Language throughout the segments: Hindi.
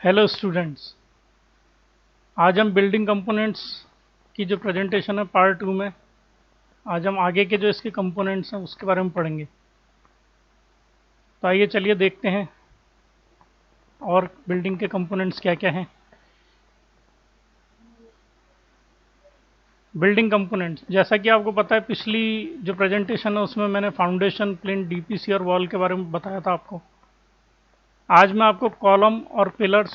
Hello students. आज हम बिल्डिंग कंपोनेंट्स की जो प्रेजेंटेशन है पार्ट 2 में आज हम आगे के जो इसके कंपोनेंट्स हैं उसके बारे में पढ़ेंगे। तो आइए चलिए देखते हैं और बिल्डिंग के कंपोनेंट्स क्या क्या हैं। बिल्डिंग कंपोनेंट्स, जैसा कि आपको पता है पिछली जो प्रेजेंटेशन है उसमें मैंने फाउंडेशन, प्लिंथ, डीपीसी और वॉल के बारे में बताया था आपको। आज मैं आपको कॉलम और पिलर्स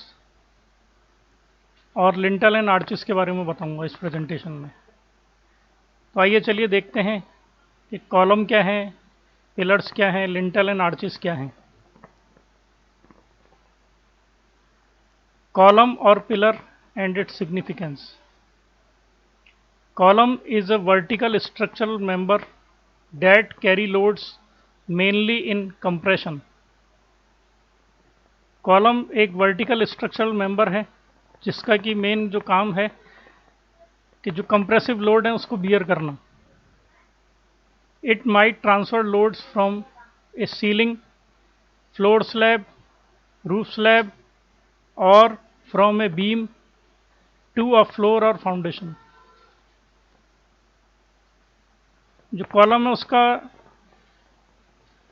और लिंटल एंड आर्चेस के बारे में बताऊंगा इस प्रेजेंटेशन में। तो आइए चलिए देखते हैं कि कॉलम क्या है, पिलर्स क्या हैं, लिंटल एंड आर्चेस क्या हैं। Column or pillar and its significance. Column is a vertical structural member that carry loads mainly in compression. Column एक वर्टिकल स्ट्रक्चरल मेंबर है जिसका कि मेन जो काम है कि जो कंप्रेसिव लोड है उसको बियर करना। It might transfer loads from a ceiling, floor slab, roof slab और from a beam to a floor और फाउंडेशन। जो कॉलम है उसका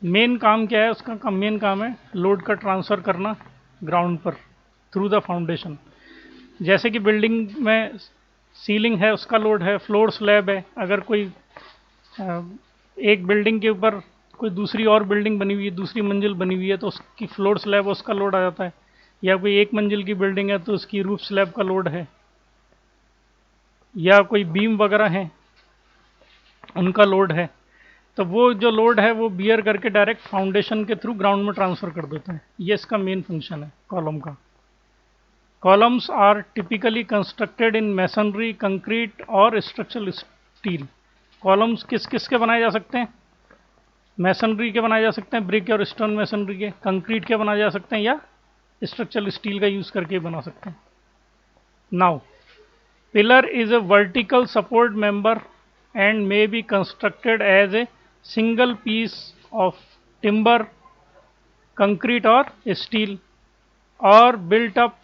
मेन काम क्या है, उसका मेन काम है लोड का ट्रांसफ़र करना ग्राउंड पर थ्रू द फाउंडेशन। जैसे कि बिल्डिंग में सीलिंग है उसका लोड है, फ्लोर स्लैब है, अगर कोई एक बिल्डिंग के ऊपर कोई दूसरी और बिल्डिंग बनी हुई है, दूसरी मंजिल बनी हुई है तो उसकी फ्लोर स्लैब उसका लोड आ जाता है, या कोई एक मंजिल की बिल्डिंग है तो उसकी रूफ स्लैब का लोड है, या कोई बीम वगैरह हैं उनका लोड है। तो वो जो लोड है वो बियर करके डायरेक्ट फाउंडेशन के थ्रू ग्राउंड में ट्रांसफर कर देते हैं। ये इसका मेन फंक्शन है कॉलम का। Columns are typically constructed in masonry, concrete और स्ट्रक्चरल स्टील। कॉलम्स किस किस के बनाए जा सकते हैं? मैसनरी के बनाए जा सकते हैं, ब्रिक और स्टोन मैसनरी के। कंक्रीट के बनाए जा सकते हैं या स्ट्रक्चरल स्टील का यूज करके बना सकते हैं। Now pillar is a vertical support member and may be constructed as a single piece of timber, concrete or steel, or built up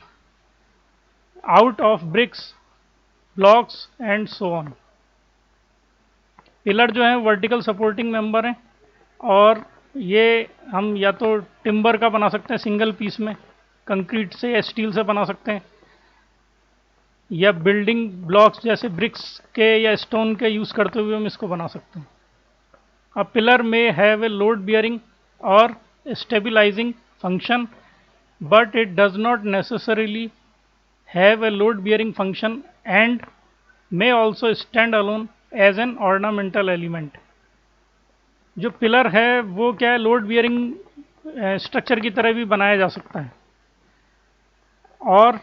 out of bricks, blocks and so on. Pillar जो है वर्टिकल सपोर्टिंग मेंबर है और ये हम या तो टिम्बर का बना सकते हैं सिंगल पीस में, कंक्रीट से या स्टील से बना सकते हैं, या बिल्डिंग ब्लॉक्स जैसे ब्रिक्स के या स्टोन के यूज़ करते हुए हम इसको बना सकते हैं। A pillar may have a load bearing or stabilizing function, but it does not necessarily have a load bearing function and may also stand alone as an ornamental element. जो पिलर है वो क्या है, लोड बियरिंग स्ट्रक्चर की तरह भी बनाया जा सकता है और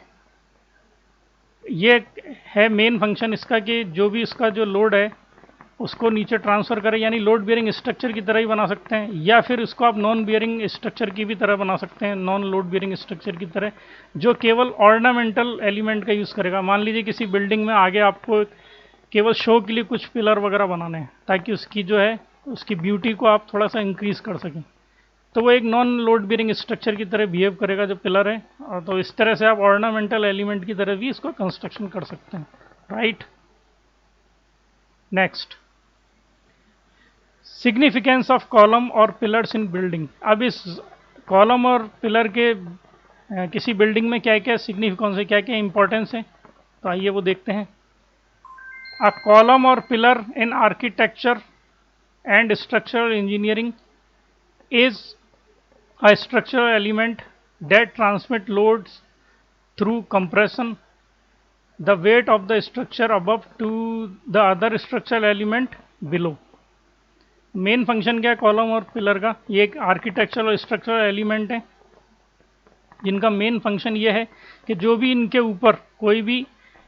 ये है मेन फंक्शन इसका कि जो भी इसका जो लोड है उसको नीचे ट्रांसफ़र करें, यानी लोड बियरिंग स्ट्रक्चर की तरह ही बना सकते हैं, या फिर इसको आप नॉन बियरिंग स्ट्रक्चर की भी तरह बना सकते हैं, नॉन लोड बियरिंग स्ट्रक्चर की तरह जो केवल ऑर्नामेंटल एलिमेंट का यूज़ करेगा। मान लीजिए किसी बिल्डिंग में आगे आपको केवल शो के लिए कुछ पिलर वगैरह बनाने हैं ताकि उसकी जो है उसकी ब्यूटी को आप थोड़ा सा इंक्रीज कर सकें, तो वो एक नॉन लोड बियरिंग स्ट्रक्चर की तरह बिहेव करेगा जो पिलर है। और तो इस तरह से आप ऑर्नामेंटल एलिमेंट की तरह भी इसको कंस्ट्रक्शन कर सकते हैं, right. Next, significance of column और पिलर्स इन बिल्डिंग। अब इस कॉलम और पिलर के किसी बिल्डिंग में क्या क्या सिग्निफिकेंस है, क्या क्या इंपॉर्टेंस है, तो आइए वो देखते हैं। अ कॉलम और pillar in architecture and structural engineering is a structural element that transmit loads through compression the weight of the structure above to the other structural element below। Main function क्या है कॉलम और पिलर का? ये एक आर्किटेक्चरल और स्ट्रक्चरल एलिमेंट है जिनका मेन फंक्शन ये है कि जो भी इनके ऊपर कोई भी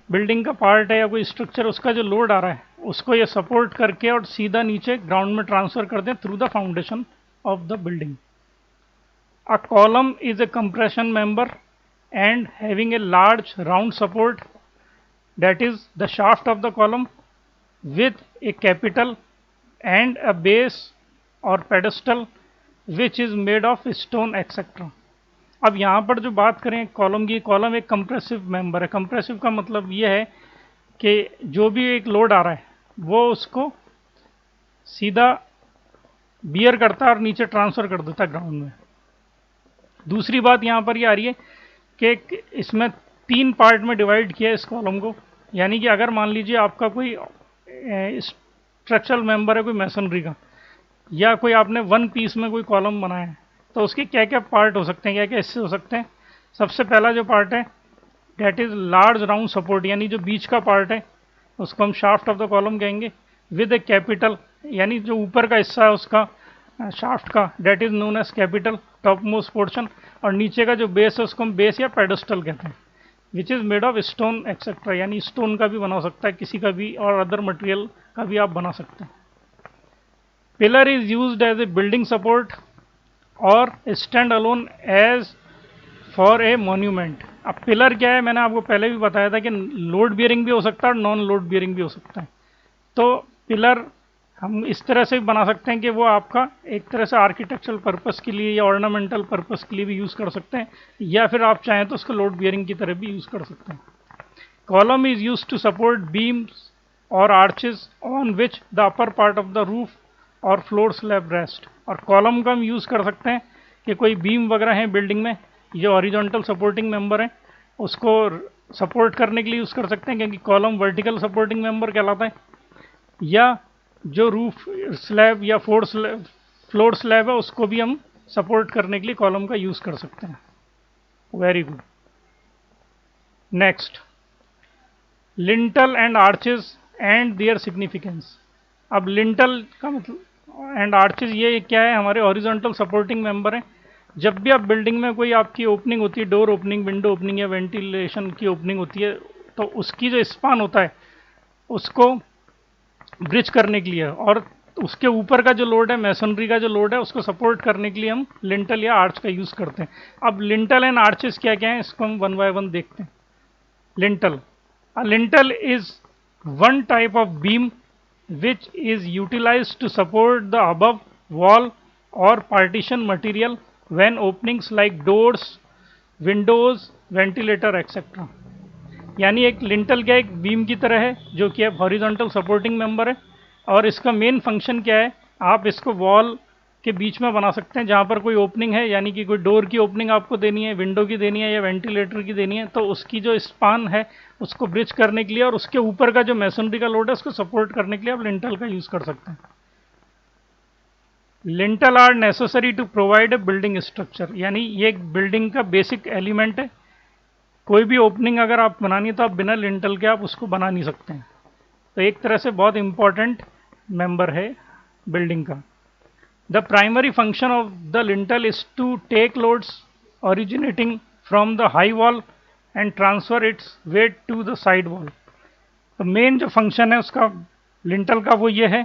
बिल्डिंग का पार्ट है या कोई स्ट्रक्चर उसका जो लोड आ रहा है उसको ये सपोर्ट करके और सीधा नीचे ग्राउंड में ट्रांसफर कर दें through the foundation of the building. A column is a compression member and having a large round support, that is the shaft of the column, with a capital and a base or pedestal which is made of stone etc. अब यहाँ पर जो बात करें कॉलम की, कॉलम एक कंप्रेसिव मेंबर है। कंप्रेसिव का मतलब ये है कि जो भी एक लोड आ रहा है वो उसको सीधा बियर करता है और नीचे ट्रांसफर कर देता है ग्राउंड में। दूसरी बात यहाँ पर ये आ रही है कि इसमें 3 पार्ट में डिवाइड किया है इस कॉलम को। यानी कि अगर मान लीजिए आपका कोई स्ट्रक्चरल मेंबर है कोई मैसनरी का, या कोई आपने वन पीस में कोई कॉलम बनाया है, तो उसके क्या क्या पार्ट हो सकते हैं, क्या क्या हिस्से हो सकते हैं। सबसे पहला जो पार्ट है that is large round support, यानी जो बीच का पार्ट है उसको हम शाफ्ट ऑफ द कॉलम कहेंगे, विद ए कैपिटल, यानी जो ऊपर का हिस्सा है उसका शाफ्ट का, that is known as capital top most portion. और नीचे का जो बेस है उसको हम बेस या पेडस्टल कहते हैं, which is made of stone etcetera, यानी स्टोन का भी बना सकता है, किसी का भी, और अदर मटेरियल का भी आप बना सकते हैं। Pillar is used as a building support और stand alone as for a monument. अब पिलर क्या है, मैंने आपको पहले भी बताया था कि लोड बियरिंग भी हो सकता है और नॉन लोड बियरिंग भी हो सकता है। तो पिलर हम इस तरह से भी बना सकते हैं कि वो आपका एक तरह से आर्किटेक्चरल पर्पस के लिए या ऑर्नामेंटल पर्पस के लिए भी यूज़ कर सकते हैं, या फिर आप चाहें तो उसको लोड बियरिंग की तरह भी यूज़ कर सकते हैं। Column is use to support beams और arches on which the upper part of the roof और फ्लोर स्लैब रेस्ट। और कॉलम का हम यूज़ कर सकते हैं कि कोई बीम वगैरह है बिल्डिंग में, ये हॉरिजॉन्टल सपोर्टिंग मेंबर है, उसको सपोर्ट करने के लिए यूज़ कर सकते हैं, क्योंकि कॉलम वर्टिकल सपोर्टिंग मेंबर कहलाता है। या जो रूफ स्लैब या फ्लोर स्लैब है उसको भी हम सपोर्ट करने के लिए कॉलम का यूज़ कर सकते हैं। Very good. Next, lintel and arches and their significance. अब लिंटल का मतलब एंड आर्चेज ये क्या है, हमारे हॉरिजॉन्टल सपोर्टिंग मेंबर है। जब भी आप बिल्डिंग में कोई आपकी ओपनिंग होती है, डोर ओपनिंग, विंडो ओपनिंग या वेंटिलेशन की ओपनिंग होती है, तो उसकी जो स्पान होता है उसको ब्रिज करने के लिए, और उसके ऊपर का जो लोड है, मैसनरी का जो लोड है, उसको सपोर्ट करने के लिए हम लिंटल या आर्च का यूज करते हैं। अब लिंटल एंड आर्चेस क्या क्या है, इसको हम वन बाय वन देखते हैं। Lintel, a lintel is one type of beam which is utilized to support the above wall or partition material when openings like doors, windows, ventilator etc. यानी एक लिंटल क्या एक बीम की तरह है जो कि हॉरिजॉन्टल सपोर्टिंग मेंबर है, और इसका मेन फंक्शन क्या है, आप इसको वॉल के बीच में बना सकते हैं जहाँ पर कोई ओपनिंग है, यानी कि कोई डोर की ओपनिंग आपको देनी है, विंडो की देनी है या वेंटिलेटर की देनी है, तो उसकी जो स्पान है उसको ब्रिज करने के लिए और उसके ऊपर का जो मैसनरी का लोड है उसको सपोर्ट करने के लिए आप लिंटल का यूज कर सकते हैं। Lintel are necessary to provide a building structure, यानी ये एक बिल्डिंग का बेसिक एलिमेंट है। कोई भी ओपनिंग अगर आप बनानी है तो आप बिना लिंटल के आप उसको बना नहीं सकते हैं। तो एक तरह से बहुत इंपॉर्टेंट मेंबर है बिल्डिंग का। The primary function of the lintel is to take loads originating from the high wall and transfer its weight to the side wall. तो मेन जो फंक्शन है उसका लिंटल का वो ये है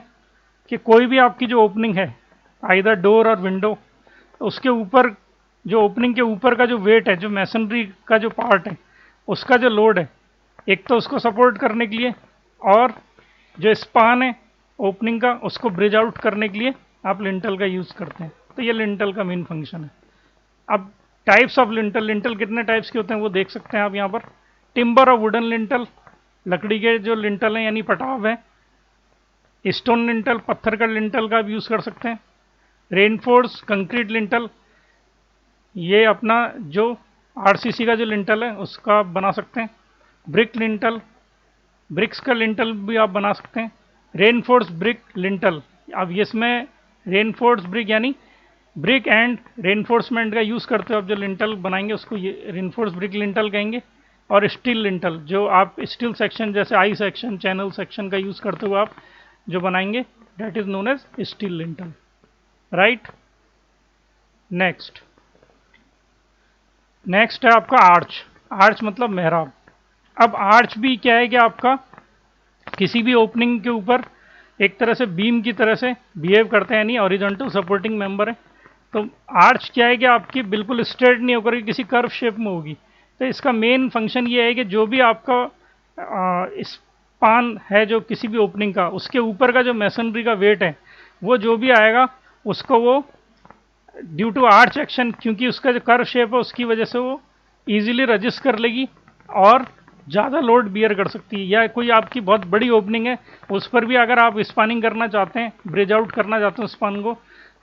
कि कोई भी आपकी जो ओपनिंग है, आइदर डोर और विंडो, तो उसके ऊपर जो ओपनिंग के ऊपर का जो वेट है, जो मैसनरी का जो पार्ट है, उसका जो लोड है, एक तो उसको सपोर्ट करने के लिए, और जो स्पान है ओपनिंग का उसको ब्रिज आउट करने के लिए आप लिंटल का यूज करते हैं। तो ये लिंटल का मेन फंक्शन है। अब टाइप्स ऑफ लिंटल, लिंटल कितने टाइप्स के होते हैं वो देख सकते हैं आप यहाँ पर। टिम्बर और वुडन लिंटल, लकड़ी के जो लिंटल हैं यानी पटाव है। स्टोन लिंटल, पत्थर का लिंटल का आप यूज कर सकते हैं। रेनफोर्स कंक्रीट लिंटल, ये अपना जो आरसीसी का जो लिंटल है उसका आप बना सकते हैं। ब्रिक लिंटल, ब्रिक्स का लिंटल भी आप बना सकते हैं। रेनफोर्स ब्रिक लिंटल, अब इसमें रेनफोर्स ब्रिक यानी ब्रिक एंड रेनफोर्समेंट का यूज़ करते हो आप जो लिंटल बनाएंगे उसको ये रेनफोर्स ब्रिक लिंटल कहेंगे। और स्टील लिंटल, जो आप स्टील सेक्शन जैसे आई सेक्शन, चैनल सेक्शन का यूज़ करते हुए आप जो बनाएंगे, that is known as steel lintel, right. Next है आपका आर्च। आर्च मतलब मेहराब। अब आर्च भी क्या है कि आपका किसी भी ओपनिंग के ऊपर एक तरह से बीम की तरह से बिहेव करते हैं, यानी हॉरिजॉन्टल सपोर्टिंग मेंबर है। तो आर्च क्या है कि आपकी बिल्कुल स्ट्रेट नहीं होकर किसी कर्व शेप में होगी। तो इसका मेन फंक्शन ये है कि जो भी आपका स्पान है जो किसी भी ओपनिंग का, उसके ऊपर का जो मैसनरी का वेट है वो जो भी आएगा उसको वो ड्यू टू आर्च एक्शन, क्योंकि उसका जो कर्व शेप है उसकी वजह से वो इजीली रजिस्ट कर लेगी और ज़्यादा लोड बियर कर सकती है। या कोई आपकी बहुत बड़ी ओपनिंग है, उस पर भी अगर आप स्पानिंग करना चाहते हैं, ब्रिज आउट करना चाहते हैं स्पान को,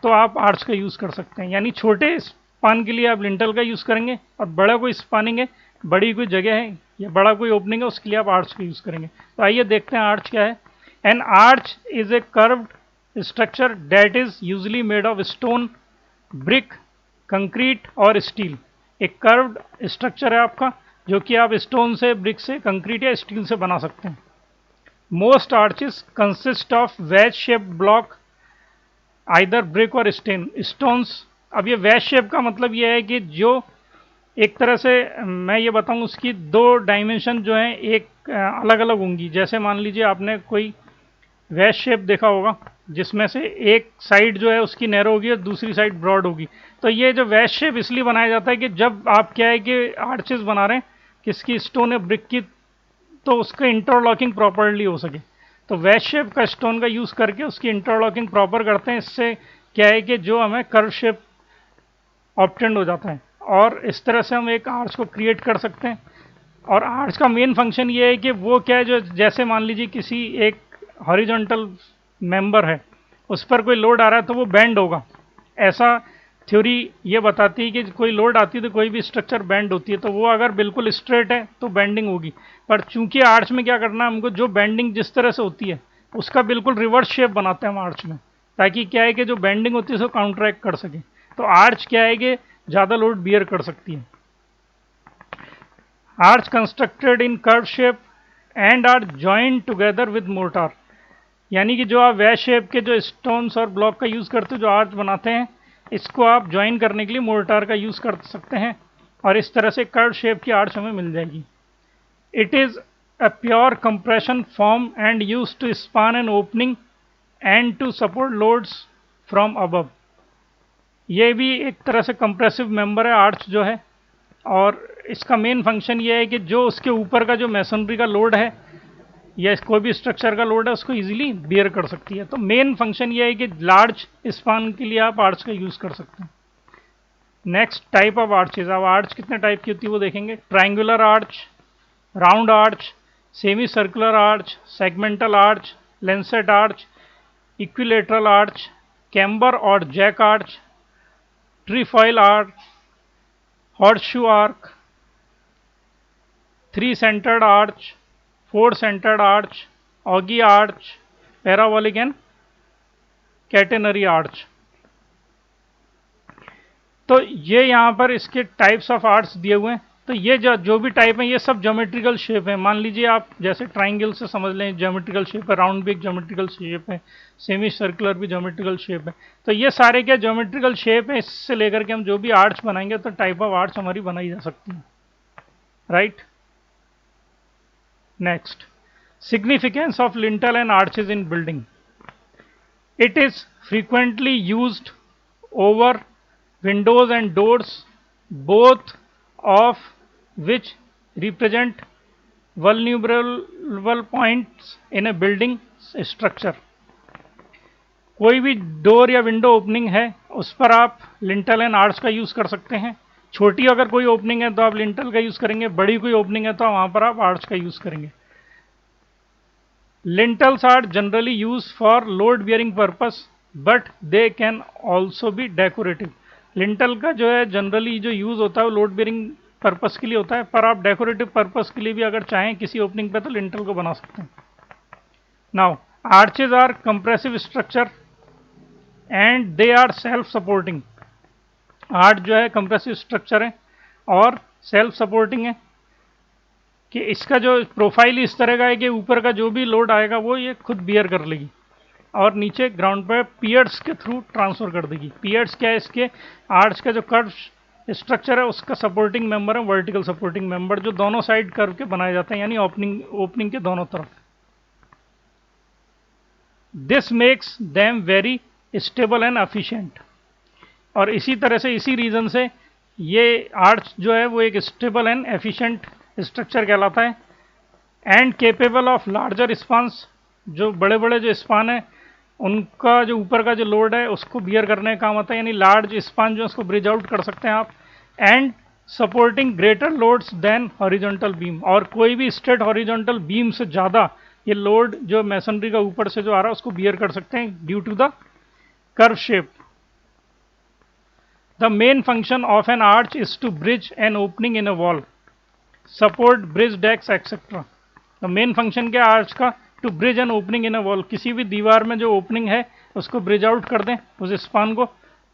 तो आप आर्च का यूज़ कर सकते हैं। यानी छोटे स्पान के लिए आप लिंटल का यूज़ करेंगे, और बड़ा कोई स्पानिंग है, बड़ी कोई जगह है या बड़ा कोई ओपनिंग है, उसके लिए आप आर्च का यूज़ करेंगे। तो आइए देखते हैं आर्च क्या है। N arch is a curved structure that is usually made of stone, brick, concrete और स्टील। एक कर्व्ड स्ट्रक्चर है आपका, जो कि आप स्टोन से, ब्रिक से, कंक्रीट या स्टील से बना सकते हैं। Most arches consist of ways shape block, either brick और स्टोन्स। अब ये वेज शेप का मतलब ये है कि जो एक तरह से मैं ये बताऊं, उसकी दो डायमेंशन जो हैं एक अलग अलग होंगी। जैसे मान लीजिए आपने कोई वेज शेप देखा होगा, जिसमें से एक साइड जो है उसकी नैरो होगी और दूसरी साइड ब्रॉड होगी। तो ये जो वेज शेप इसलिए बनाया जाता है कि जब आप क्या है कि आर्चेस बना रहे हैं किसकी, स्टोन या ब्रिक की, तो उसका इंटरलॉकिंग प्रॉपरली हो सके। तो वेज शेप का स्टोन का यूज़ करके उसकी इंटरलॉकिंग प्रॉपर करते हैं। इससे क्या है कि जो हमें कर्व शेप ऑब्टेंड हो जाता है, और इस तरह से हम एक आर्च को क्रिएट कर सकते हैं। और आर्च का मेन फंक्शन ये है कि वो क्या है, जो जैसे मान लीजिए किसी एक हॉरिजॉन्टल मेंबर है, उस पर कोई लोड आ रहा है तो वो बेंड होगा। ऐसा थ्योरी ये बताती है कि कोई लोड आती है तो कोई भी स्ट्रक्चर बेंड होती है। तो वो अगर बिल्कुल स्ट्रेट है तो बेंडिंग होगी, पर चूंकि आर्च में क्या करना है हमको, जो बेंडिंग जिस तरह से होती है उसका बिल्कुल रिवर्स शेप बनाते हैं हम आर्च में, ताकि क्या है कि जो बेंडिंग होती है उसको काउंटरैक्ट कर सके। तो आर्च क्या है कि ज़्यादा लोड बियर कर सकती है। Arch constructed in curve shape and are joint together with mortar. यानी कि जो आप वैज शेप के जो स्टोन्स और ब्लॉक का यूज़ करते हो, जो आर्च बनाते हैं, इसको आप ज्वाइन करने के लिए मोर्टार का यूज़ कर सकते हैं, और इस तरह से कर्व शेप की आर्च हमें मिल जाएगी। It is a pure compression form and use to span an opening and to support loads from above. ये भी एक तरह से कंप्रेसिव मेंबर है आर्च जो है, और इसका मेन फंक्शन ये है कि जो उसके ऊपर का जो मैसनरी का लोड है या कोई भी स्ट्रक्चर का लोड है उसको इजीली बियर कर सकती है। तो मेन फंक्शन ये है कि लार्ज स्पान के लिए आप आर्च का यूज़ कर सकते हैं। Next type of arches. अब आर्च कितने टाइप की होती है वो देखेंगे। Triangular arch, round arch, semi circular arch, segmental arch, lancet arch, equilateral arch, camber और jack arch, trefoil arch, horseshoe arc, three centered arch, four centered arch, augie arch, parabolic and catenary arch। तो ये यहाँ पर इसके टाइप्स ऑफ आर्ट्स दिए हुए हैं। तो ये जो भी टाइप है ये सब ज्योमेट्रिकल शेप है। मान लीजिए आप जैसे ट्राइंगल से समझ लें, ज्योमेट्रिकल शेप है, राउंड भी एक ज्योमेट्रिकल शेप है, सेमी सर्कुलर भी ज्योमेट्रिकल शेप है। तो ये सारे क्या ज्योमेट्रिकल शेप है, इससे लेकर के हम जो भी आर्ट्स बनाएंगे तो टाइप ऑफ आर्ट्स हमारी बनाई जा सकती है, right. Next, significance of lintel and arches in building. It is frequently used over windows and doors, both of which represent vulnerable points in a building structure। कोई भी डोर या विंडो ओपनिंग है उस पर आप लिंटल एंड आर्च का यूज़ कर सकते हैं। छोटी अगर कोई ओपनिंग है तो आप लिंटल का यूज़ करेंगे, बड़ी कोई ओपनिंग है तो वहाँ पर आप आर्च का यूज़ करेंगे। Lintels are generally used for load bearing purpose, but they can also be decorative। Lintel का जो है जनरली जो यूज़ होता है वो लोड बेयरिंग पर्पस के लिए होता है, पर आप डेकोरेटिव पर्पस के लिए भी अगर चाहें किसी ओपनिंग पे तो लिंटल को बना सकते हैं। Now arches are compressive structure and they are self supporting. Arch जो है कंप्रेसिव स्ट्रक्चर है और सेल्फ सपोर्टिंग है, कि इसका जो प्रोफाइल इस तरह का है कि ऊपर का जो भी लोड आएगा वो ये खुद बियर कर लेगी, और नीचे ग्राउंड पर पियर्स के थ्रू ट्रांसफर कर देगी। पियर्स क्या है, इसके आर्च का जो कर्व स्ट्रक्चर है उसका सपोर्टिंग मेंबर है वर्टिकल सपोर्टिंग मेंबर, जो दोनों साइड कर्व के बनाए जाते हैं, यानी ओपनिंग के दोनों तरफ। This makes them very stable and efficient. और इसी तरह से, इसी रीजन से ये आर्च जो है वो एक स्टेबल एंड एफिशिएंट स्ट्रक्चर कहलाता है। एंड केपेबल ऑफ लार्जर स्पान्स, जो बड़े बड़े जो स्पान है उनका जो ऊपर का जो लोड है उसको बियर करने का काम आता है, यानी लार्ज स्पान जो है उसको ब्रिज आउट कर सकते हैं आप। And supporting greater loads than horizontal beam, और कोई भी स्ट्रेट हॉरिजॉन्टल बीम से ज़्यादा ये लोड जो मैसनरी का ऊपर से जो आ रहा है उसको बियर कर सकते हैं due to the curve shape. The main function of an arch is to bridge an opening in a wall, support bridge decks etcetera. The main function क्या आर्च का? To bridge an opening in a wall, किसी भी दीवार में जो ओपनिंग है उसको ब्रिज आउट कर दें उस स्पान को।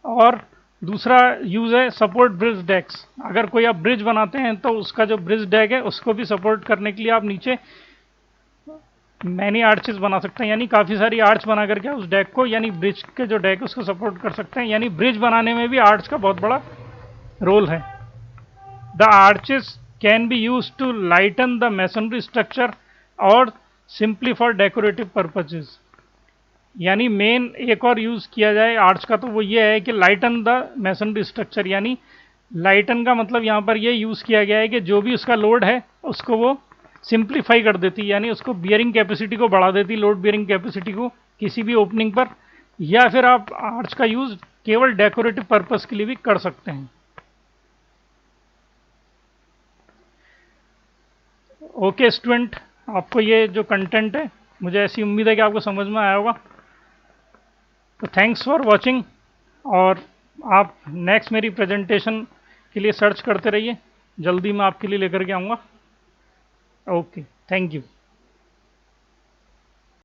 और दूसरा यूज है सपोर्ट ब्रिज डेक्स, अगर कोई आप ब्रिज बनाते हैं तो उसका जो ब्रिज डेक है उसको भी सपोर्ट करने के लिए आप नीचे मैनी आर्चेस बना सकते हैं, यानी काफ़ी सारी आर्च बना करके उस डेक को, यानी ब्रिज के जो डेक है उसको सपोर्ट कर सकते हैं। यानी ब्रिज बनाने में भी आर्च का बहुत बड़ा रोल है। The arches can be use to lighten the masonry structure और सिंपली फॉर डेकोरेटिव पर्पजेज। यानी मेन एक और यूज किया जाए आर्च का तो वो ये है कि लाइटन द मैसनरी स्ट्रक्चर, यानी लाइटन का मतलब यहाँ पर ये यूज किया गया है कि जो भी उसका लोड है उसको वो सिंप्लीफाई कर देती, यानी उसको बियरिंग कैपेसिटी को बढ़ा देती, लोड बियरिंग कैपेसिटी को किसी भी ओपनिंग पर। या फिर आप आर्च का यूज केवल डेकोरेटिव पर्पस के लिए भी कर सकते हैं। ओके स्टूडेंट, आपको ये जो कंटेंट है मुझे ऐसी उम्मीद है कि आपको समझ में आया होगा। तो थैंक्स फॉर वॉचिंग, और आप नेक्स्ट मेरी प्रेजेंटेशन के लिए सर्च करते रहिए, जल्दी मैं आपके लिए लेकर के आऊँगा। Okay, thank you.